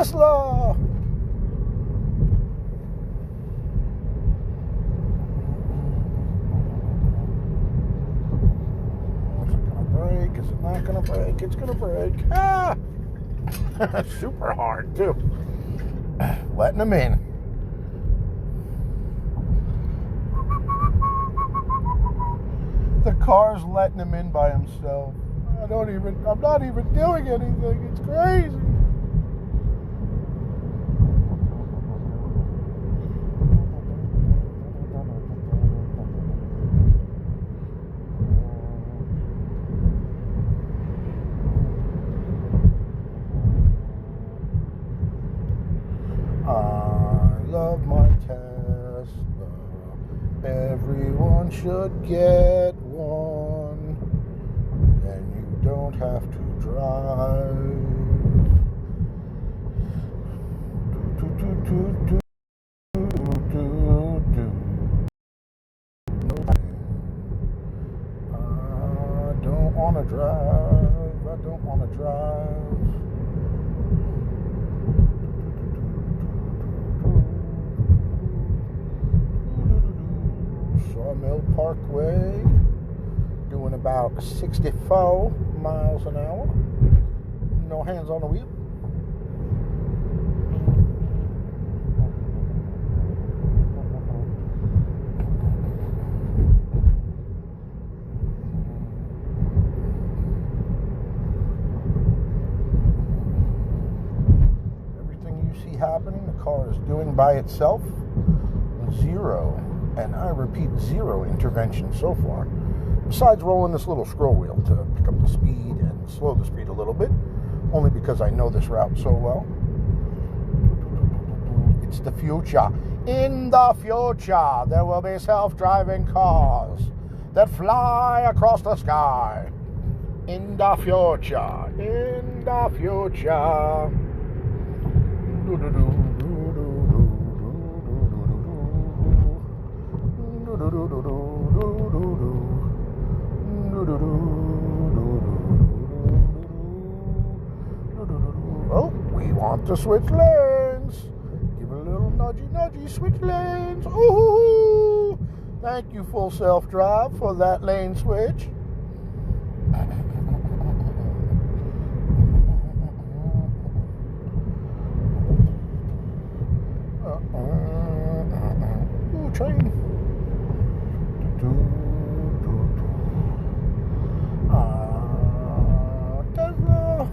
Tesla. Is it gonna brake? Is it not gonna brake? It's gonna brake. Ah! Super hard too. Letting them in. The car's letting him in by himself. I'm not even doing anything. It's crazy. I love my Tesla. Everyone should get one. And you don't have to drive. I don't want to drive. I don't want to drive. Sawmill Parkway, doing about 64 miles an hour. No hands on the wheel. Everything you see happening, the car is doing by itself. Zero. And I repeat, zero intervention so far. Besides rolling this little scroll wheel to pick up the speed and slow the speed a little bit, only because I know this route so well. It's the future. In the future, there will be self-driving cars that fly across the sky. In the future. In the future. Oh, we want to switch lanes. Give it a little nudgy, switch lanes. Ooh, thank you, Full Self-Drive, for that lane switch. Ooh, train. Tesla.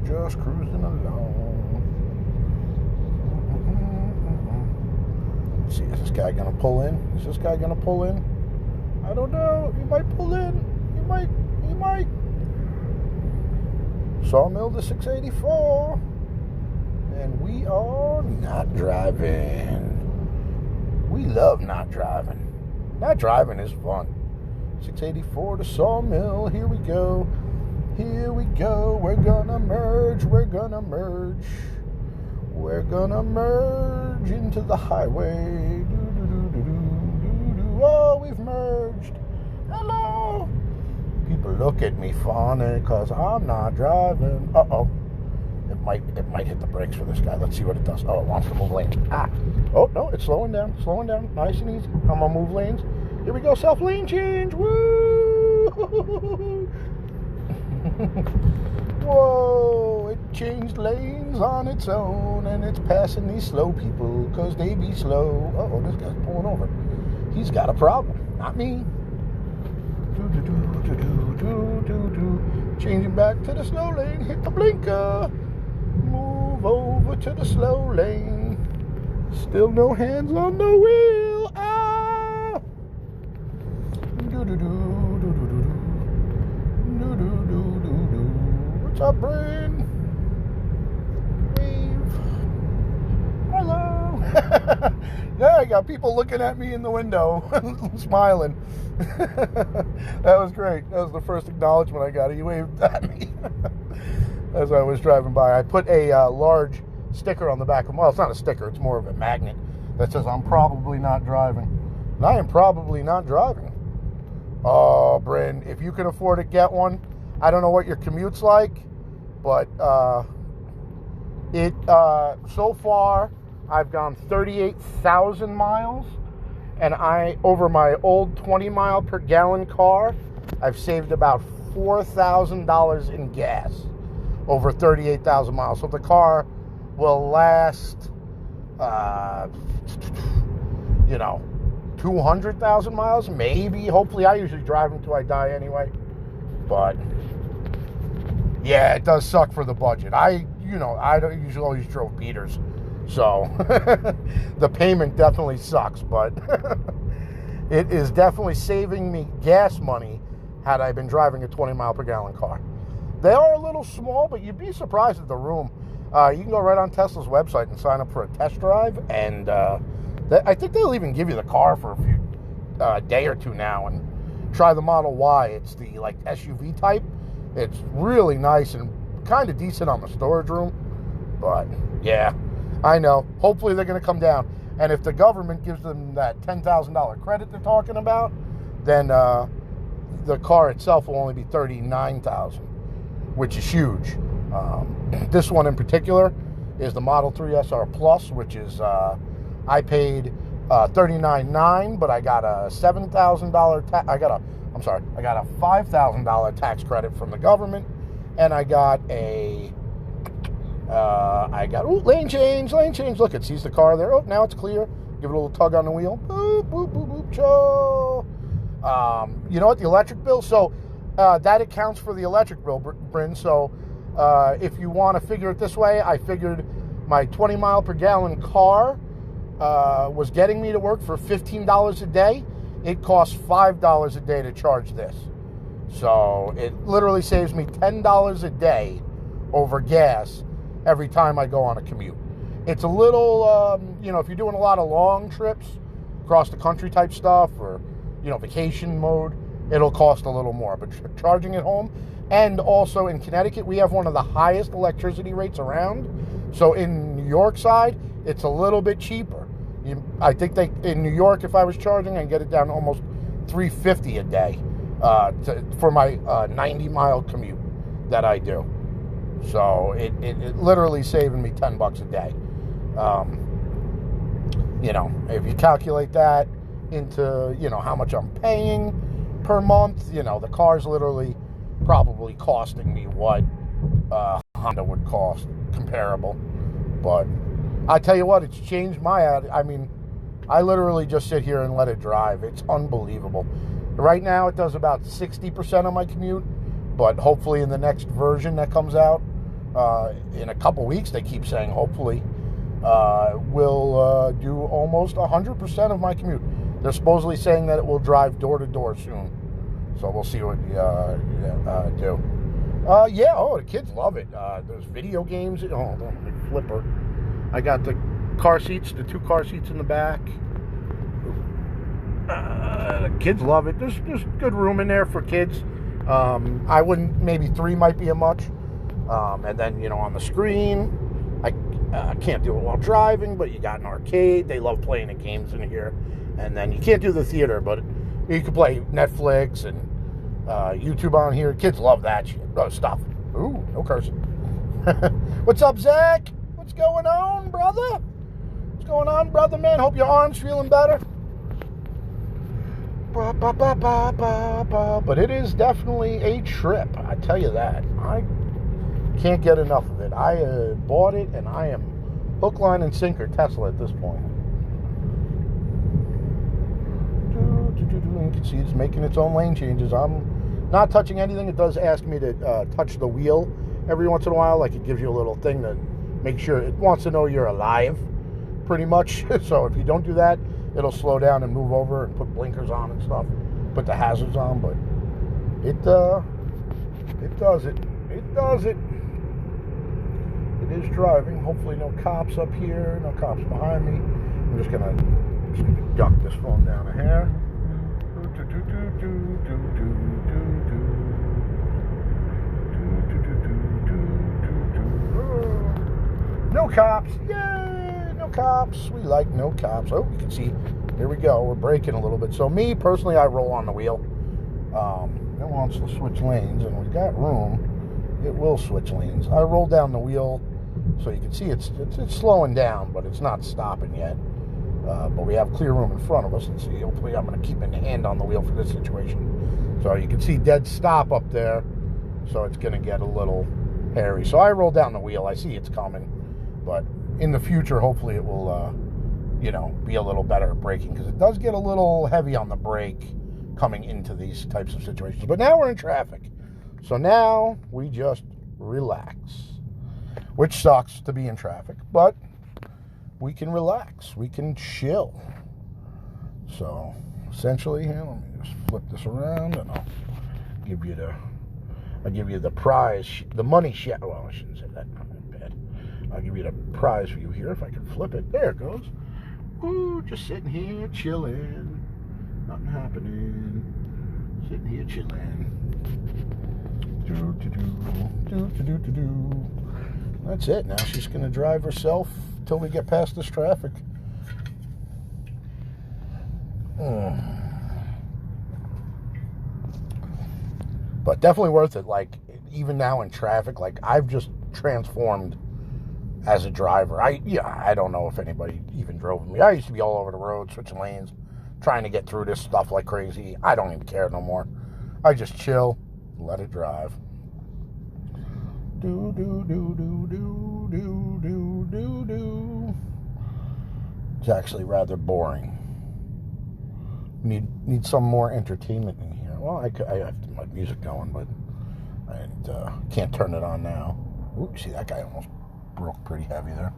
Just cruising along. See, is this guy gonna pull in? Is this guy gonna pull in? I don't know. He might pull in. He might. Sawmill to 684. And we are not driving. We love not driving. Not driving is fun. 684 to Sawmill. Here we go. Here we go. We're gonna merge. We're gonna merge. We're gonna merge into the highway. Oh, we've merged. Hello. People look at me funny because I'm not driving. Uh-oh. It might hit the brakes for this guy. Let's see what it does. Oh, it wants to move lanes. Ah. Oh, no, it's slowing down. Slowing down. Nice and easy. I'm gonna move lanes. Here we go. Self-lane change. Woo! Whoa, it changed lanes on its own, and it's passing these slow people because they be slow. Uh-oh, this guy's pulling over. He's got a problem, not me. Changing back to the slow lane, hit the blinker. Move over to the slow lane. Still no hands on the wheel. Ah! What's up, Bryn? Wave. Hello. Yeah, I got people looking at me in the window, smiling. That was great. That was the first acknowledgement I got. He waved at me as I was driving by. I put a large sticker on the back of well, it's not a sticker, it's more of a magnet that says I'm probably not driving. And I am probably not driving. Oh, Bryn, if you can afford to get one, I don't know what your commute's like, but so far I've gone 38,000 miles, and over my old 20 mile per gallon car, I've saved about $4,000 in gas over 38,000 miles. So the car will last, 200,000 miles, maybe. Hopefully, I usually drive until I die anyway. But yeah, it does suck for the budget. I don't usually always drove beaters, so the payment definitely sucks. But it is definitely saving me gas money had I been driving a 20 mile per gallon car. They are a little small, but you'd be surprised at the room. You can go right on Tesla's website and sign up for a test drive, and I think they'll even give you the car for a few day or two now, and try the Model Y. It's the SUV type. It's really nice and kind of decent on the storage room. But yeah, I know. Hopefully they're going to come down, and if the government gives them that $10,000 credit they're talking about, then the car itself will only be $39,000, which is huge. This one in particular is the Model 3 SR Plus, which is I paid $39,900, but I got a $7,000 I got a $5,000 tax credit from the government, and I got lane change. Look, it sees the car there. Oh, now it's clear. Give it a little tug on the wheel. Boop, boop, boop, boop, cho. You know what? The electric bill. So that accounts for the electric bill, Bryn. So if you want to figure it this way, I figured my 20 mile per gallon car was getting me to work for $15 a day. It costs $5 a day to charge this. So it literally saves me $10 a day over gas every time I go on a commute. It's a little, if you're doing a lot of long trips, across the country type stuff, or, vacation mode, it'll cost a little more. But charging at home, and also in Connecticut, we have one of the highest electricity rates around. So in New York side, it's a little bit cheaper. I think in New York, if I was charging, I can get it down to almost $3.50 a day for my 90-mile commute that I do. So it literally saving me $10 a day. If you calculate that into, how much I'm paying per month, the car's literally probably costing me what Honda would cost comparable. But I tell you what, it's changed my attitude. I mean, I literally just sit here and let it drive. It's unbelievable. Right now, it does about 60% of my commute, but hopefully in the next version that comes out, in a couple weeks, they keep saying, hopefully, will do almost 100% of my commute. They're supposedly saying that it will drive door to door soon. So we'll see what we do. The kids love it. There's video games. The flipper. I got the car seats, the 2 car seats in the back. The kids love it. There's good room in there for kids. I wouldn't, maybe 3 might be a much. And then, on the screen, I can't do it while driving, but you got an arcade. They love playing the games in here. And then you can't do the theater, but you can play Netflix and YouTube on here. Kids love that stuff. Ooh, no cursing. What's up, Zach? What's going on, brother? What's going on, brother, man? Hope your arm's feeling better. But it is definitely a trip, I tell you that. I can't get enough of it. I bought it, and I am hook, line, and sinker Tesla at this point. You can see it's making its own lane changes. I'm not touching anything. It does ask me to touch the wheel every once in a while. Like, it gives you a little thing to make sure it wants to know you're alive, pretty much. So if you don't do that, it'll slow down and move over and put blinkers on and stuff, put the hazards on. But it does it. It does it. It is driving. Hopefully no cops up here, no cops behind me. I'm just gonna duck this phone down a hair. No cops. Yay! No cops. We like no cops. Oh, you can see. Here we go. We're braking a little bit. So me, personally, I roll on the wheel. It wants to switch lanes, and we've got room. It will switch lanes. I roll down the wheel, so you can see it's slowing down, but it's not stopping yet. But we have clear room in front of us. Let's see. Hopefully, I'm going to keep my hand on the wheel for this situation. So you can see dead stop up there. So it's going to get a little hairy. So I roll down the wheel. I see it's coming. But in the future, hopefully it will, be a little better at braking, because it does get a little heavy on the brake coming into these types of situations. But now we're in traffic. So now we just relax, which sucks to be in traffic, but we can relax. We can chill. So essentially, here, let me just flip this around, and I'll give you the prize, the money shot. Well, I shouldn't say that. Not bad. I'll give you the prize view here if I can flip it. There it goes. Ooh, just sitting here chilling. Nothing happening. Sitting here chilling. That's it. Now she's going to drive herself till we get past this traffic. But definitely worth it. Like, even now in traffic, like, I've just transformed as a driver. I don't know if anybody even drove with me. I used to be all over the road, switching lanes, trying to get through this stuff like crazy. I don't even care no more. I just chill, let it drive. Do do do do do do do do do. It's actually rather boring. Need some more entertainment in here. Well, I have my music going, but I can't turn it on now. Ooh, see, that guy almost broke pretty heavy there.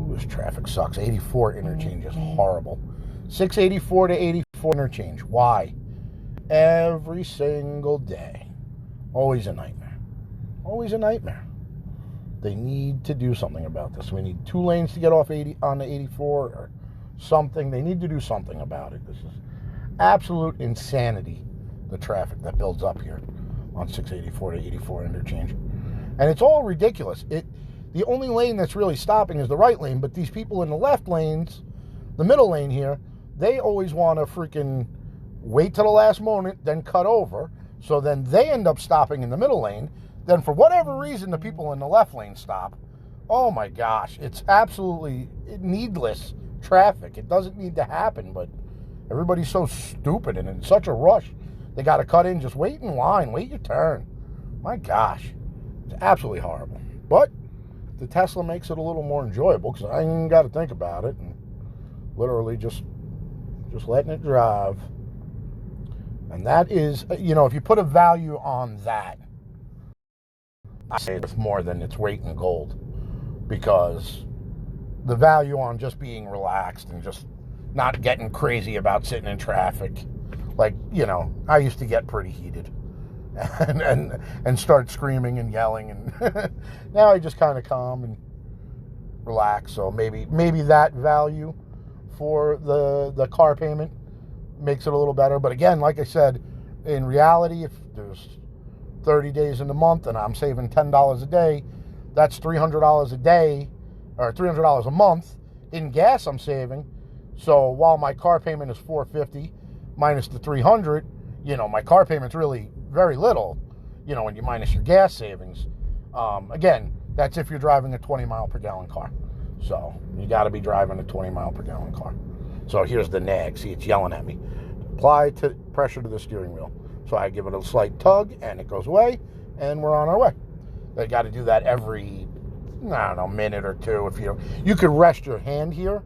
This traffic sucks. 84 interchange is horrible. 684 to 84 interchange. Why? Every single day. Always a nightmare. Always a nightmare. They need to do something about this. We need 2 lanes to get off 80 on the 84 or something. They need to do something about it. This is absolute insanity, the traffic that builds up here on 684 to 84 interchange. And it's all ridiculous. The only lane that's really stopping is the right lane, but these people in the left lanes, the middle lane here, they always want to freaking wait till the last moment, then cut over. So then they end up stopping in the middle lane. Then for whatever reason, the people in the left lane stop. Oh my gosh, it's absolutely needless traffic. It doesn't need to happen, but everybody's so stupid and in such a rush. They got to cut in, just wait in line, wait your turn. My gosh, it's absolutely horrible. But the Tesla makes it a little more enjoyable because I ain't got to think about it and literally just letting it drive. And that is, if you put a value on that, I say it's more than its weight in gold, because the value on just being relaxed and just not getting crazy about sitting in traffic. Like, I used to get pretty heated and start screaming and yelling, and now I just kind of calm and relax. So maybe that value for the car payment makes it a little better. But again, like I said, in reality, if there's 30 days in the month and I'm saving $10 a day, that's $300 a day, or $300 a month in gas I'm saving. So while my car payment is $450 minus the $300, my car payment's really very little, when you minus your gas savings. Again, that's if you're driving a 20 mile per gallon car. So you got to be driving a 20 mile per gallon car. So here's the nag. See, it's yelling at me. Apply pressure to the steering wheel. So I give it a slight tug, and it goes away, and we're on our way. They got to do that every, minute or two. If you could rest your hand here,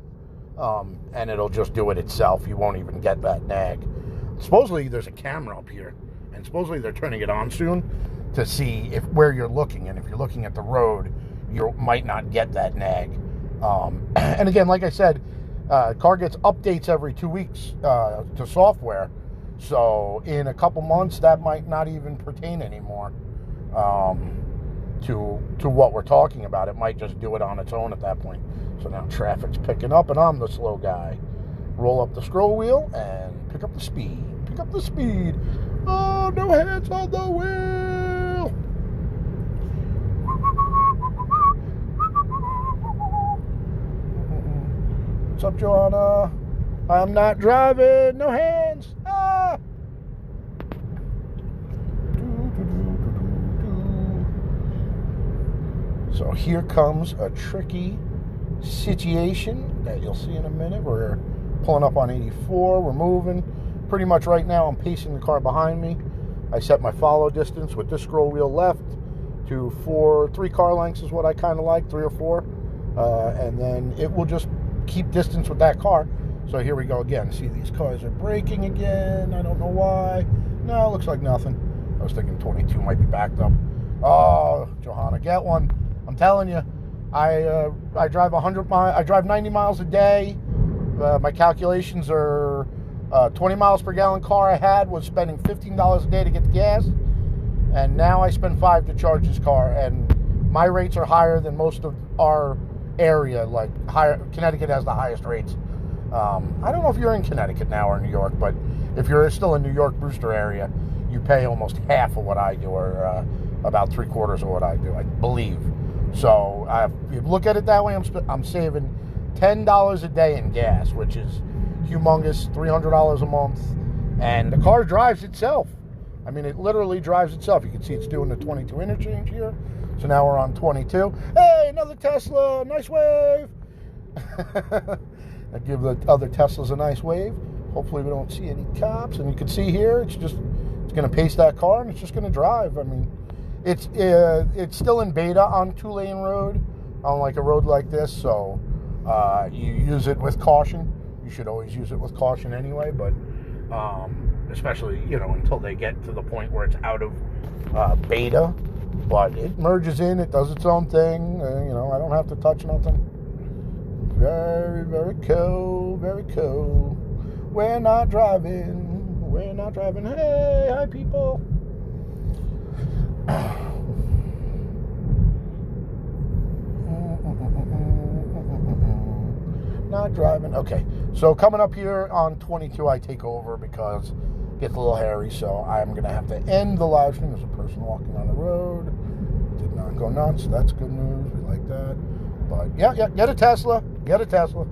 and it'll just do it itself. You won't even get that nag. Supposedly there's a camera up here, and supposedly they're turning it on soon to see where you're looking, and if you're looking at the road, you might not get that nag. And again, like I said, Car gets updates every 2 weeks to software. So in a couple months, that might not even pertain anymore to what we're talking about. It might just do it on its own at that point. So now traffic's picking up, and I'm the slow guy. Roll up the scroll wheel and pick up the speed. Pick up the speed. Oh, no hands on the wheel. What's up, Joanna? I'm not driving. No hands. Ah. So here comes a tricky situation that you'll see in a minute. We're pulling up on 84. We're moving. Pretty much right now I'm pacing the car behind me. I set my follow distance with this scroll wheel left to 3 car lengths is what I kind of like, 3 or 4. And then it will just keep distance with that car. So here we go again. See, these cars are braking again. I don't know why. No, it looks like nothing. I was thinking 22 might be backed up. Oh, Johanna, get one. I'm telling you, I drive 100 miles. I drive 90 miles a day. My calculations are 20 miles per gallon car I had was spending $15 a day to get the gas, and now I spend $5 to charge this car. And my rates are higher than most of our area. Like Connecticut has the highest rates. I don't know if you're in Connecticut now or New York, but if you're still in New York Brewster area, you pay almost half of what I do, or about 3/4 of what I do, I believe. So if you look at it that way, I'm saving $10 a day in gas, which is humongous, $300 a month. And the car drives itself. I mean, it literally drives itself. You can see it's doing the 22 interchange here. So now we're on 22. Hey, another Tesla, nice wave. I give the other Teslas a nice wave. Hopefully we don't see any cops. And you can see here, it's going to pace that car, and it's just going to drive. I mean, it's still in beta on 2-lane road, on like a road like this. So you use it with caution. You should always use it with caution anyway, but especially, until they get to the point where it's out of beta. But it merges in, it does its own thing. I don't have to touch nothing. Very, very cool, very cool. We're not driving. We're not driving. Hey, hi, people. Not driving. Okay, so coming up here on 22, I take over because it gets a little hairy, so I'm going to have to end the live stream. There's a person walking on the road. Did not go nuts. That's good news. We like that. But, yeah, get a Tesla. Get a Tesla.